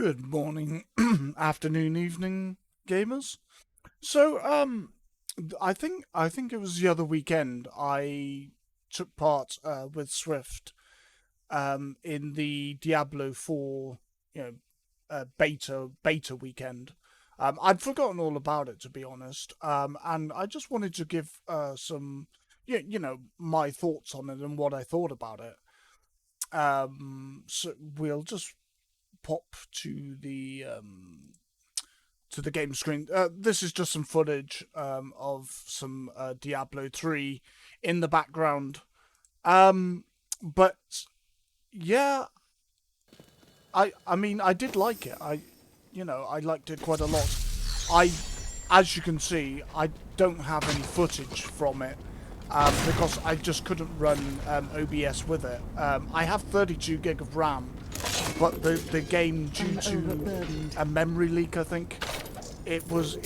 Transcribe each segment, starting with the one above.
Good morning, afternoon, evening, gamers. So, I think it was the other weekend I took part with Swift in the Diablo 4, you know, beta weekend. I'd forgotten all about it, to be honest, and I just wanted to give some, my thoughts on it and what I thought about it. So we'll just pop to the game screen. This is just some footage of some Diablo 3 in the background. But yeah, I mean I did like it. I liked it quite a lot. I As you can see, I don't have any footage from it. Because I just couldn't run OBS with it. I have 32 gig of RAM, but the game, due to a memory leak, I think, it was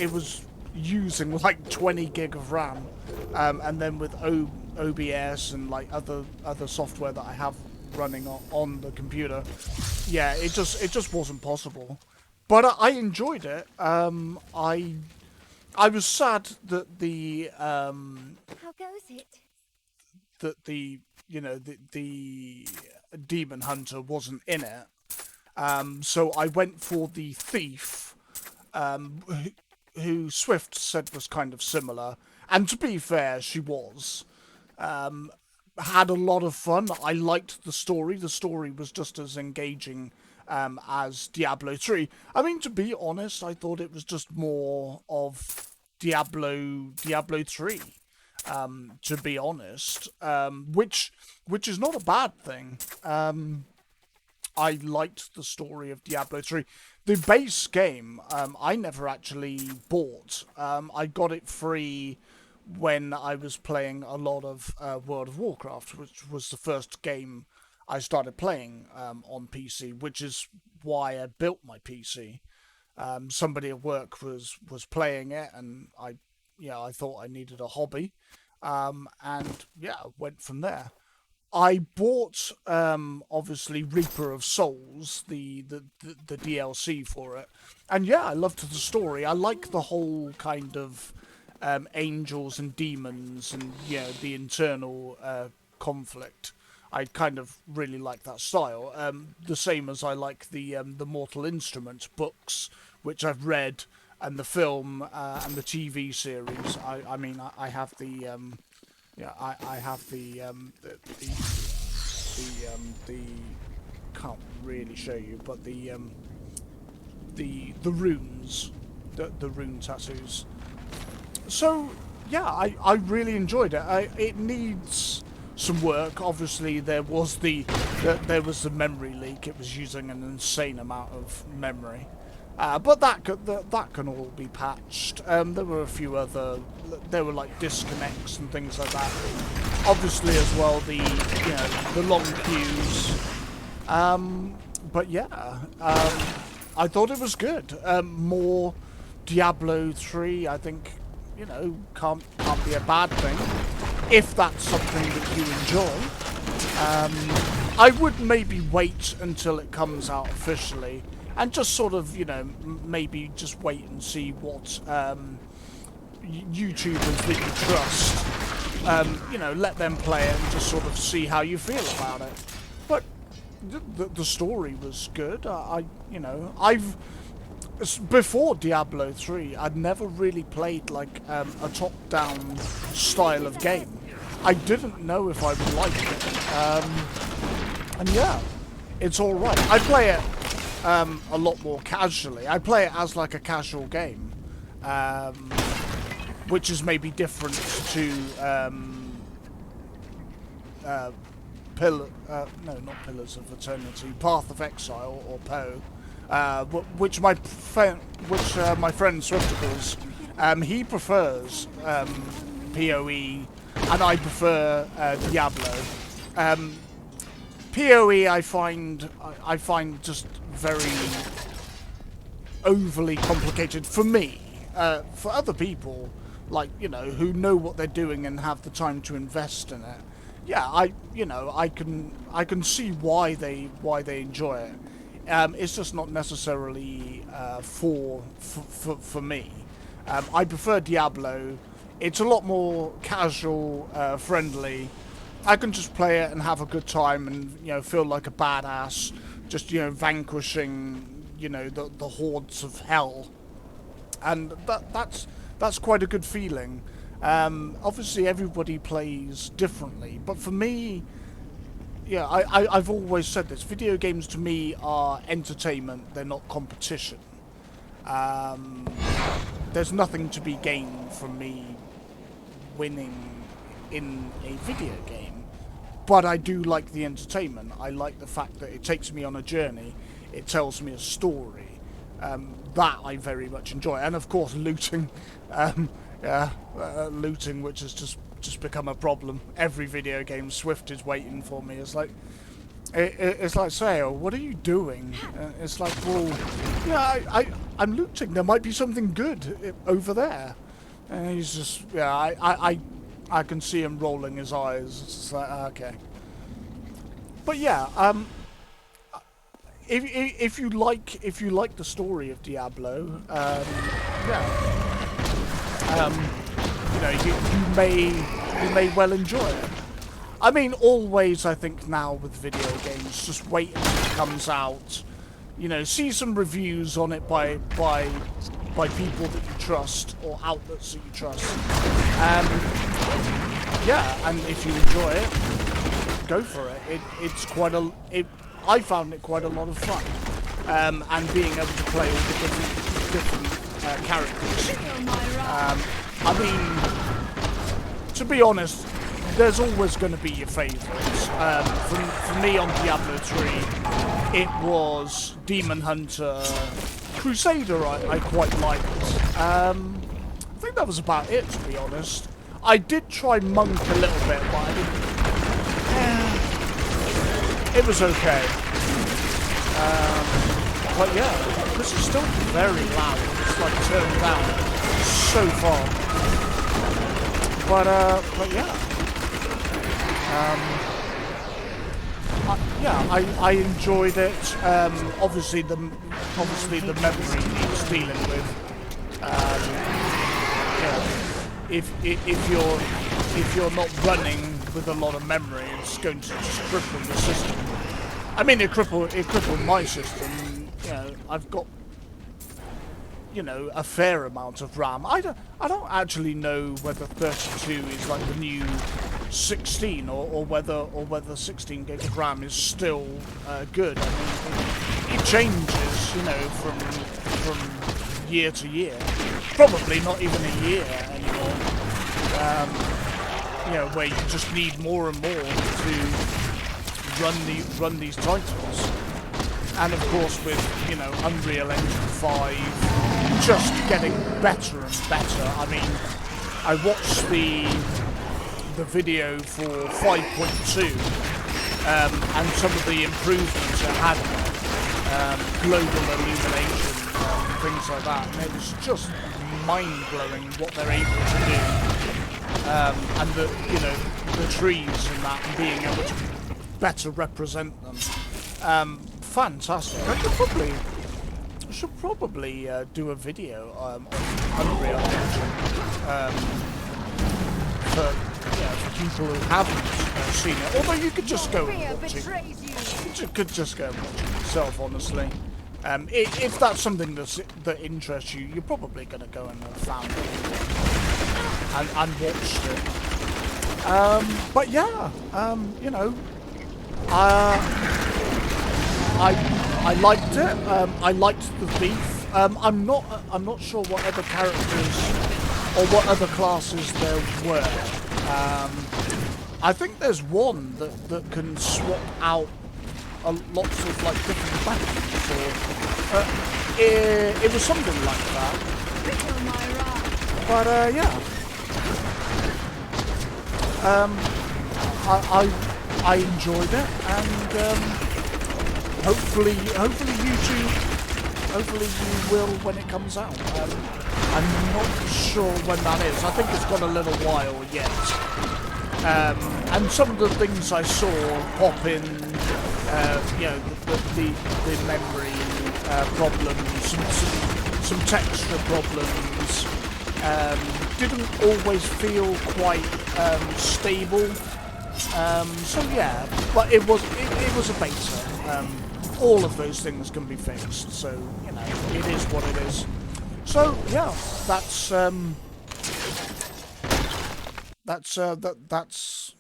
using like 20 gig of RAM, and then with OBS and like other software that I have running on the computer, yeah, it just wasn't possible. But I enjoyed it. I was sad that How goes it? the the demon hunter wasn't in it. So I went for the thief, who Swift said was kind of similar, and to be fair, she was. Had a lot of fun. I liked the story. The story was just as engaging as Diablo 3. I mean, to be honest, I thought it was just more of Diablo 3. To be honest, which is not a bad thing. I liked the story of Diablo 3. The base game, I never actually bought. I got it free when I was playing a lot of World of Warcraft, which was the first game I started playing on PC, which is why I built my PC. Somebody at work was playing it, and I thought I needed a hobby, and yeah, went from there. I bought obviously Reaper of Souls, the DLC for it, and yeah, I loved the story. I like the whole kind of angels and demons and the internal conflict. I kind of really like that style. The same as I like the Mortal Instruments books, which I've read, and the film and the TV series. I mean, I have the I have the can't really show you, but the runes, the rune tattoos. So yeah, I really enjoyed it. It needs some work. Obviously, there was the memory leak. It was using an insane amount of memory. But that can all be patched. There were a few other, there were like disconnects and things like that. Obviously, as well, the long queues. But yeah, I thought it was good. More Diablo 3, I think, can't be a bad thing if that's something that you enjoy. I would maybe wait until it comes out officially and just sort of, maybe just wait and see what YouTubers that you trust, let them play it and just sort of see how you feel about it. But the story was good. I've before Diablo 3, I'd never really played like a top-down style of game. I didn't know if I would like it, and yeah, it's all right. I play it a lot more casually. I play it as like a casual game, which is maybe different to no, not Pillars of Eternity, Path of Exile or Poe, which my friend Swifticles, he prefers PoE, and I prefer Diablo. PoE I find just very overly complicated for me. For other people, like who know what they're doing and have the time to invest in it, yeah, I can see why they enjoy it. It's just not necessarily for me. I prefer Diablo. It's a lot more casual, friendly. I can just play it and have a good time, and feel like a badass, just vanquishing the hordes of hell, and that's quite a good feeling. Obviously, everybody plays differently, but for me, yeah, I've always said this. Video games to me are entertainment. They're not competition. There's nothing to be gained from me winning in a video game, but I do like the entertainment. I like the fact that it takes me on a journey. It tells me a story. That I very much enjoy, and of course looting. Looting, which has just become a problem. Every video game, Swift is waiting for me. It's like, it's like, Sayo, what are you doing? It's like, well, yeah, I'm looting. There might be something good over there. And he's just, yeah, I can see him rolling his eyes. It's just like, okay. But yeah, if you like the story of Diablo, yeah. You may well enjoy it. I mean, always, I think now with video games, just wait until it comes out. See some reviews on it by people that you trust or outlets that you trust. Yeah, and if you enjoy it, go for it. It's quite I found it quite a lot of fun, and being able to play all the different characters. I mean, to be honest, there's always going to be your favourites. For me on Diablo 3, it was Demon Hunter. Crusader I quite liked. I think that was about it, to be honest. I did try Monk a little bit, but I didn't... it was okay. But yeah, this is still very loud. It's like turned down so far. But yeah. I enjoyed it. Obviously the memory needs dealing with. If you're not running with a lot of memory, it's going to just cripple the system. I mean, it crippled my system. I've got a fair amount of RAM. I don't actually know whether 32 is like the new 16 or whether 16 gig of RAM is still good. I mean, it changes, from year to year. Probably not even a year anymore. Where you just need more and more to run these titles. And of course, with Unreal Engine 5 just getting better and better. I mean, I watched the video for 5.2, and some of the improvements it had, global illumination, things like that, and it was just mind-blowing what they're able to do, and the trees and that, and being able to better represent them. Fantastic. I should probably do a video on Unreal Engine for people who haven't seen it. Although you could just go and watch it. You could just go and watch it yourself, honestly. If that's something that interests you, you're probably going to go and found it and watched it. But yeah, I liked it. I liked the beef. I'm not sure what other characters or what other classes there were. I think there's one that can swap out lots of like different weapons, or it was something like that. But yeah, I enjoyed it, and hopefully you will when it comes out. I'm not sure when that is. I think it's got a little while yet. And some of the things I saw pop in the memory problems, some texture problems. Didn't always feel quite stable. So yeah, but it was a beta. All of those things can be fixed. So it is what it is. So yeah, that's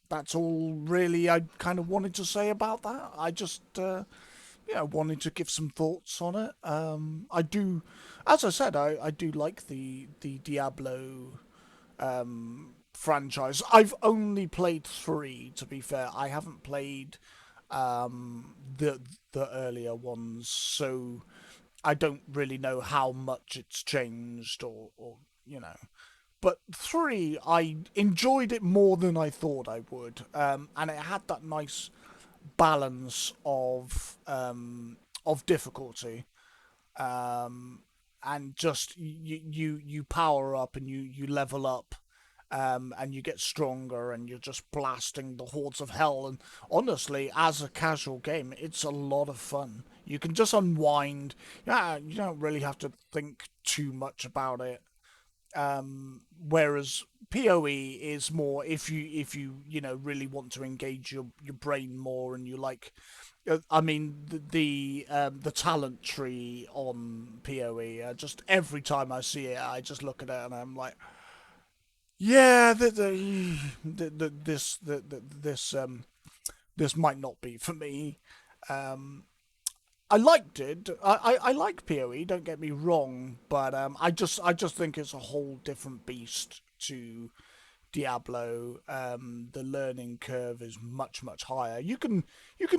that's all really I kind of wanted to say about that. I just wanted to give some thoughts on it. I do, as I said, I do like the Diablo franchise. I've only played three, to be fair. I haven't played the earlier ones, so I don't really know how much it's changed or you know. But three, I enjoyed it more than I thought I would, and it had that nice balance of difficulty, and just you power up and you level up, and you get stronger and you're just blasting the hordes of hell. And honestly, as a casual game, it's a lot of fun. You can just unwind. Yeah, you don't really have to think too much about it. Whereas PoE is more if you really want to engage your brain more and you like. I mean the talent tree on PoE. Just every time I see it, I just look at it and I'm like, yeah, this might not be for me. Um, I liked it. I like PoE. Don't get me wrong, but I just think it's a whole different beast to Diablo. The learning curve is much higher. You can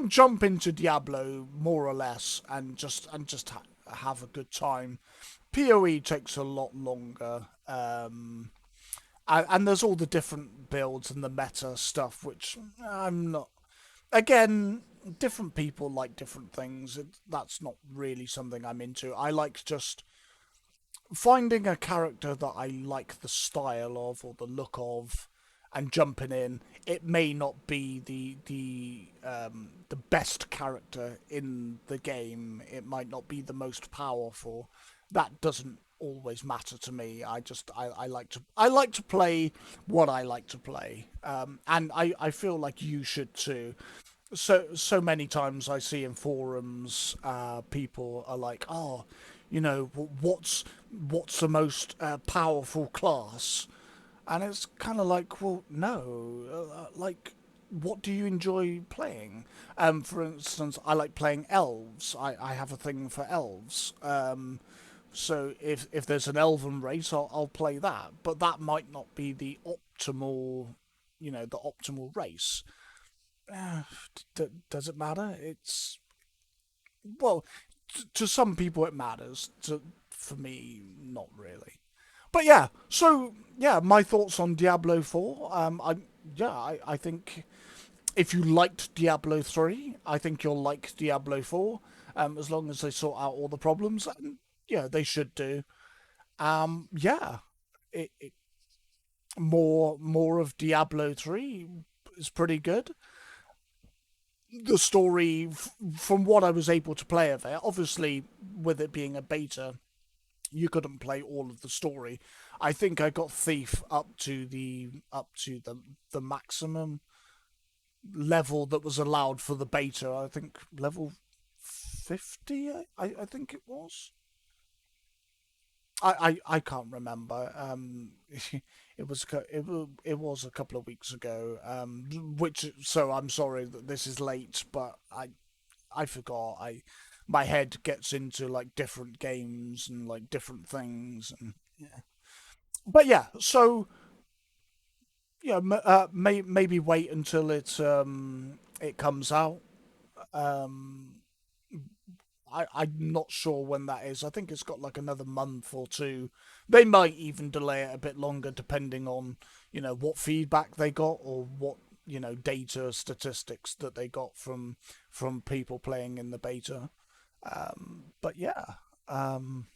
jump into Diablo more or less and just have a good time. PoE takes a lot longer. And there's all the different builds and the meta stuff, which I'm not. Again, different people like different things. That's not really something I'm into. I like just finding a character that I like the style of or the look of, and jumping in. It may not be the best character in the game. It might not be the most powerful. That doesn't always matter to me. I like to play what I like to play, and I feel like you should too. So many times I see in forums, people are like, oh, what's the most powerful class? And it's kind of like, well, no, like, what do you enjoy playing? For instance, I like playing elves. I have a thing for elves. So if there's an elven race, I'll play that. But that might not be the optimal race. Uh, does it matter? It's well, to some people it matters. For me, not really. But yeah, so yeah, my thoughts on Diablo 4. I think if you liked Diablo 3, I think you'll like Diablo 4. As long as they sort out all the problems, and yeah, they should do. Yeah, it more of Diablo 3 is pretty good. The story, from what I was able to play of it, obviously with it being a beta, you couldn't play all of the story. I think I got Thief up to the maximum level that was allowed for the beta. I think level 50. I think it was. I can't remember. It was a couple of weeks ago. Which so I'm sorry that this is late, but I forgot. My head gets into like different games and like different things, and yeah. But yeah, so yeah, maybe wait until it comes out. Um, I'm not sure when that is. I think it's got like another month or two. They might even delay it a bit longer, depending on what feedback they got or what data statistics that they got from people playing in the beta. But yeah, um,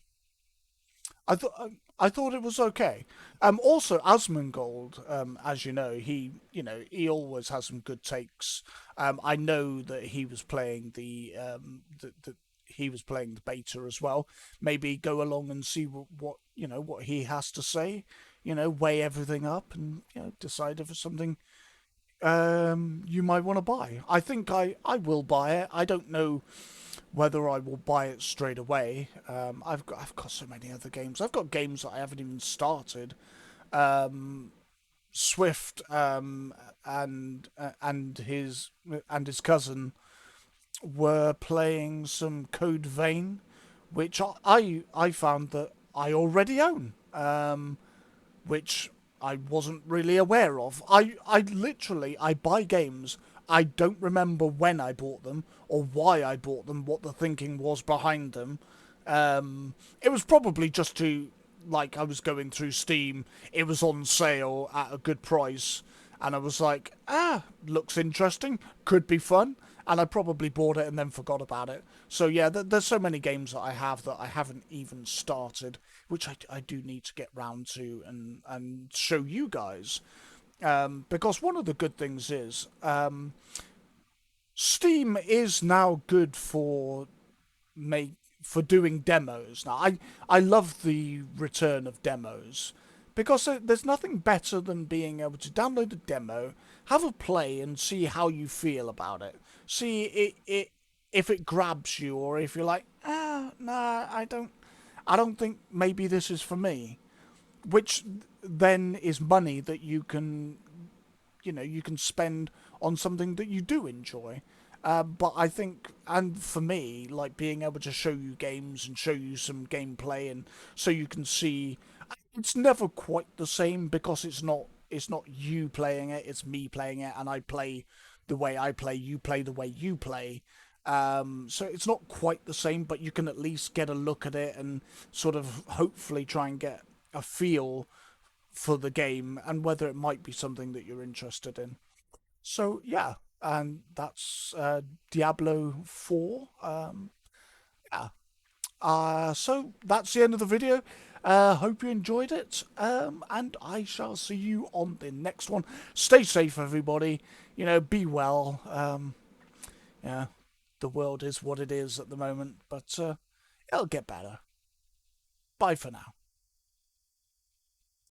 I thought I thought it was okay. Also, Asmongold, as he always has some good takes. I know that he was playing he was playing the beta as well. Maybe go along and see what he has to say. Weigh everything up and decide if it's something you might want to buy. I think I will buy it. I don't know whether I will buy it straight away. I've got so many other games. I've got games that I haven't even started. Swift and his cousin were playing some Code Vein, which I found that I already own. Which I wasn't really aware of. I literally I buy games. I don't remember when I bought them or why I bought them, what the thinking was behind them. It was probably just to like I was going through Steam. It was on sale at a good price, and I was like, looks interesting, could be fun, and I probably bought it and then forgot about it. So yeah, there's so many games that I have that I haven't even started, which I do need to get round to and show you guys. Because one of the good things is Steam is now good make for doing demos. Now, I love the return of demos because there's nothing better than being able to download a demo, have a play, and see how you feel about it. See if it grabs you, or if you're like, nah, I don't think maybe this is for me. Which then is money that you can spend on something that you do enjoy. But I think, and for me, like being able to show you games and show you some gameplay, and so you can see, it's never quite the same because it's not you playing it, it's me playing it, and I play the way I play, you play the way you play. So it's not quite the same, but you can at least get a look at it and sort of hopefully try and get a feel for the game and whether it might be something that you're interested in. So yeah, and that's Diablo 4. Yeah. So that's the end of the video. Hope you enjoyed it. And I shall see you on the next one. Stay safe, everybody. Be well. Yeah, the world is what it is at the moment, but it'll get better. Bye for now.